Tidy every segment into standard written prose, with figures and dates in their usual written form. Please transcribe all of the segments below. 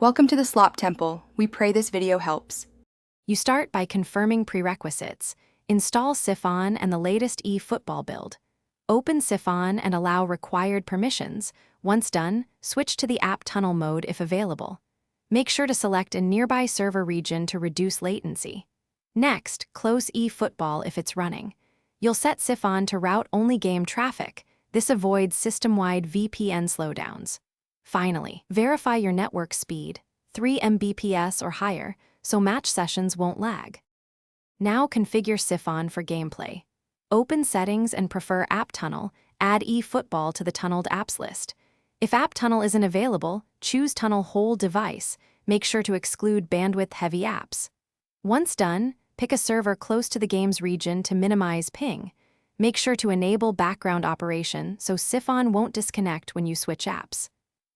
Welcome to the Slop Temple. We pray this video helps. You start by confirming prerequisites. Install Psiphon and the latest Efootball build. Open Psiphon and allow required permissions. Once done, switch to the app tunnel mode if available. Make sure to select a nearby server region to reduce latency. Next, close Efootball if it's running. You'll set Psiphon to route only game traffic. This avoids system-wide VPN slowdowns. Finally, verify your network speed, 3 Mbps or higher, so match sessions won't lag. Now configure Psiphon for gameplay. Open Settings and prefer App Tunnel, add Efootball to the tunneled apps list. If App Tunnel isn't available, choose Tunnel Whole Device. Make sure to exclude bandwidth-heavy apps. Once done, pick a server close to the game's region to minimize ping. Make sure to enable background operation so Psiphon won't disconnect when you switch apps.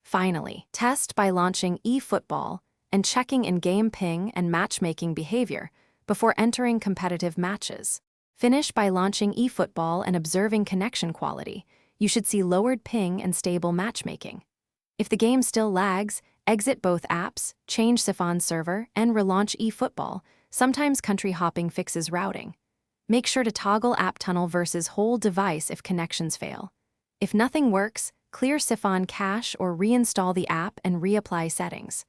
Finally, test by launching Efootball and checking in-game ping and matchmaking behavior before entering competitive matches. Finish by launching Efootball and observing connection quality. You should see lowered ping and stable matchmaking. If the game still lags, exit both apps, change Psiphon's server, and relaunch Efootball. Sometimes country hopping fixes routing. Make sure to toggle App Tunnel versus Whole Device if connections fail. If nothing works, clear Psiphon cache or reinstall the app and reapply settings.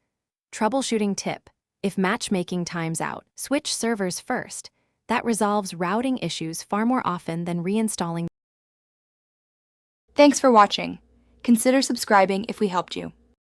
Troubleshooting tip: if matchmaking times out, switch servers first. That resolves routing issues far more often than reinstalling. Thanks for watching. Consider subscribing if we helped you.